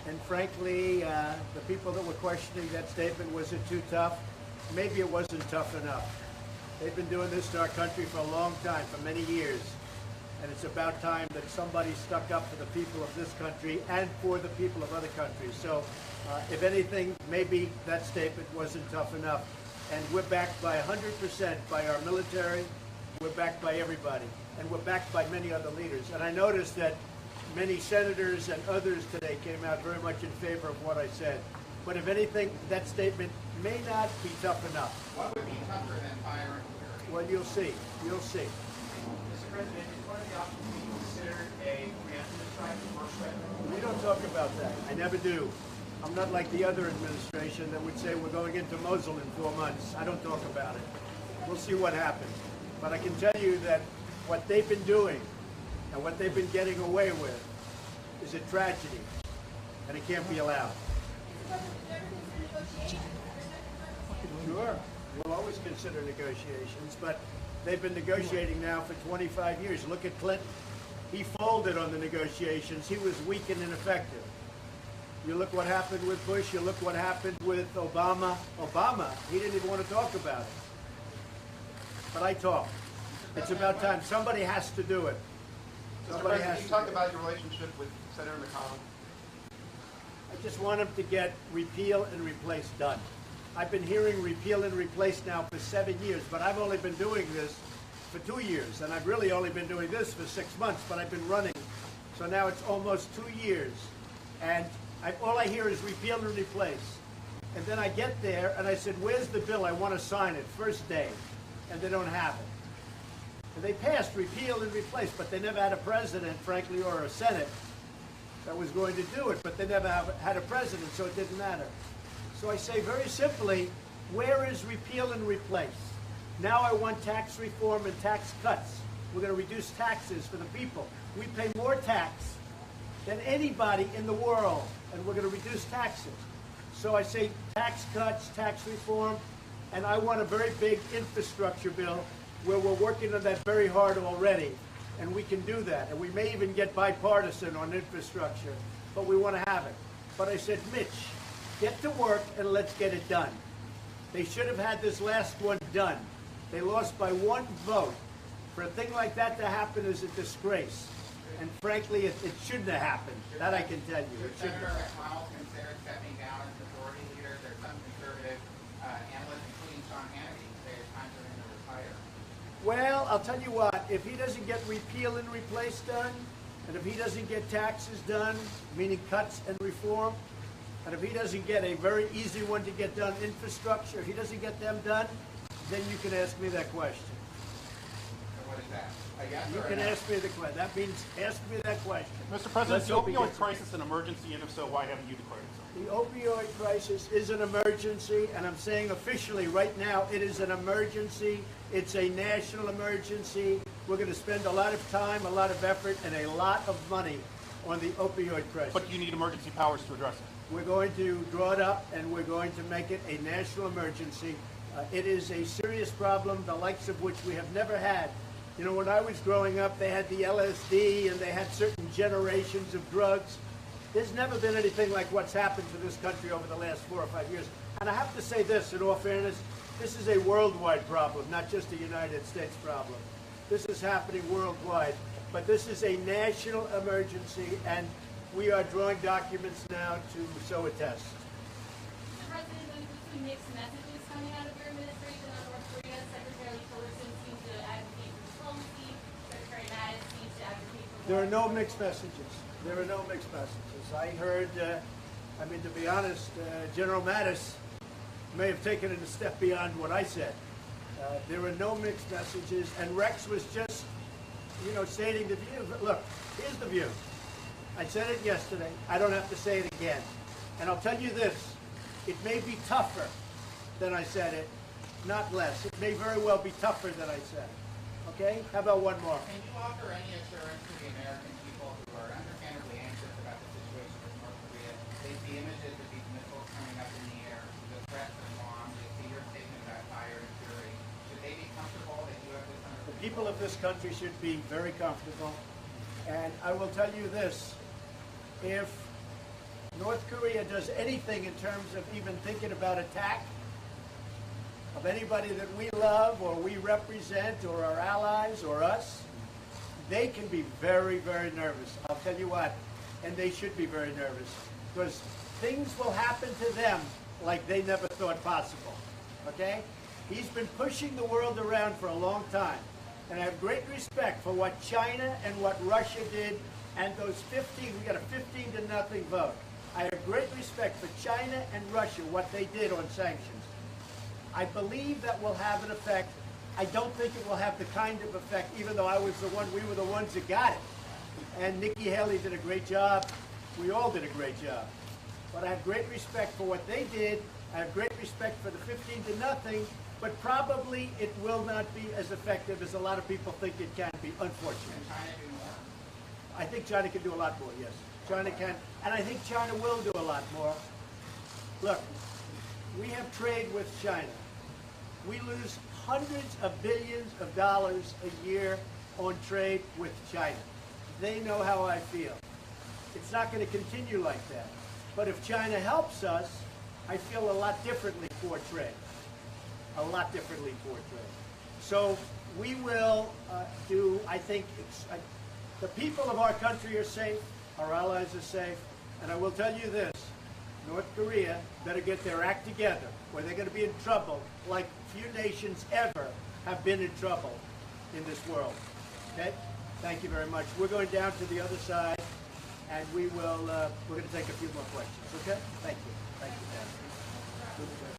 And frankly, the people that were questioning that statement, was it too tough? Maybe it wasn't tough enough. They've been doing this to our country for a long time, for many years. And it's about time that somebody stuck up for the people of this country and for the people of other countries. So, if anything, maybe that statement wasn't tough enough. And we're backed by 100% by our military. We're backed by everybody. And we're backed by many other leaders. And I noticed that many senators and others today came out very much in favor of what I said. But if anything, that statement may not be tough enough. What would be tougher than fire and clear? Well, you'll see. You'll see. Mr. President, is one of the options being considered a preemptive strike or strike? We don't talk about that. I never do. I'm not like the other administration that would say we're going into Mosul in 4 months. I don't talk about it. We'll see what happens. But I can tell you that what they've been doing and what they've been getting away with is a tragedy, and it can't be allowed. Sure, we'll always consider negotiations, but they've been negotiating now for 25 years. Look at Clinton. He folded on the negotiations. He was weak and ineffective. You look what happened with Bush. You look what happened with Obama. Obama, he didn't even want to talk about it. But I talk. It's about time. Somebody has to do it. Mr. President, you talked about your relationship with Senator McConnell. I just want him to get repeal and replace done. I've been hearing repeal and replace now for 7 years, but I've only been doing this for 2 years, and I've really only been doing this for 6 months, but I've been running. So now it's almost 2 years, and all I hear is repeal and replace. And then I get there, and I said, where's the bill? I want to sign it, first day. And they don't have it. And they passed repeal and replace, but they never had a president, frankly, or a Senate that was going to do it, but they never had a president, so it didn't matter. So I say very simply, where is repeal and replace? Now I want tax reform and tax cuts. We're going to reduce taxes for the people. We pay more tax than anybody in the world, and we're going to reduce taxes. So I say tax cuts, tax reform, and I want a very big infrastructure bill where we're working on that very hard already, and we can do that. And we may even get bipartisan on infrastructure, but we want to have it. But I said, Mitch, get to work and let's get it done. They should have had this last one done. They lost by 1 vote. For a thing like that to happen is a disgrace. And frankly, it shouldn't have happened. That I can tell you. It shouldn't Senator have. McConnell consider stepping down as majority leader? There's some conservative analysts, including Sean Hannity, say it's time for him to retire. Well, I'll tell you what, if he doesn't get repeal and replace done, and if he doesn't get taxes done, meaning cuts and reform, and if he doesn't get a very easy one to get done, infrastructure, if he doesn't get them done, then you can ask me that question. So what is that? A yes You or a can no? ask me the question. That means ask me that question. Mr. President, is the Let's hope he opioid gets it. crisis an emergency, and if so, why haven't you declared it so? The opioid crisis is an emergency, and I'm saying officially right now it is an emergency. It's a national emergency. We're going to spend a lot of time, a lot of effort, and a lot of money on the opioid crisis. But you need emergency powers to address it. We're going to draw it up, and we're going to make it a national emergency. It is a serious problem, the likes of which we have never had. You know, when I was growing up, they had the LSD, and they had certain generations of drugs. There's never been anything like what's happened to this country over the last 4 or 5 years. And I have to say this, in all fairness, this is a worldwide problem, not just a United States problem. This is happening worldwide. But this is a national emergency, and we are drawing documents now to so attest. Mr. President, there's some mixed messages coming out of your administration on North Korea. Secretary Tillerson seems to advocate for diplomacy. Secretary Mattis seems to advocate for... There are no mixed messages. There are no mixed messages. I heard, I mean, to be honest, General Mattis may have taken it a step beyond what I said. There are no mixed messages, and Rex was just, you know, stating the view. Look, here's the view. I said it yesterday. I don't have to say it again. And I'll tell you this. It may be tougher than I said it, not less. It may very well be tougher than I said it. Okay? How about one more? Can you offer any assurance to the American people who are understandably anxious about the situation with North Korea? They see images of these missiles coming up in the air, the threats of bombs, they see your statement about fire and fury. Should they be comfortable that you have this under The people of this country should be very comfortable. And I will tell you this, if North Korea does anything in terms of even thinking about attack of anybody that we love or we represent or our allies or us, they can be very, very nervous. I'll tell you what, and they should be very nervous because things will happen to them like they never thought possible, okay? He's been pushing the world around for a long time, and I have great respect for what China and what Russia did, and those 15, we got a 15-0 vote. I have great respect for China and Russia, what they did on sanctions. I believe that will have an effect. I don't think it will have the kind of effect, even though we were the ones that got it. And Nikki Haley did a great job. We all did a great job. But I have great respect for what they did. I have great respect for the 15-0, but probably it will not be as effective as a lot of people think it can be, unfortunately. Can China do more? I think China can do a lot more, yes. China can, and I think China will do a lot more. Look, we have trade with China. We lose hundreds of billions of dollars a year on trade with China. They know how I feel. It's not going to continue like that. But if China helps us, I feel a lot differently for trade. A lot differently for trade. So we will do, I think, the people of our country are safe, our allies are safe, and I will tell you this, North Korea better get their act together, or they're going to be in trouble like few nations ever have been in trouble in this world. Okay? Thank you very much. We're going down to the other side, and we're going to take a few more questions. Okay? Thank you. Thank you, Dan.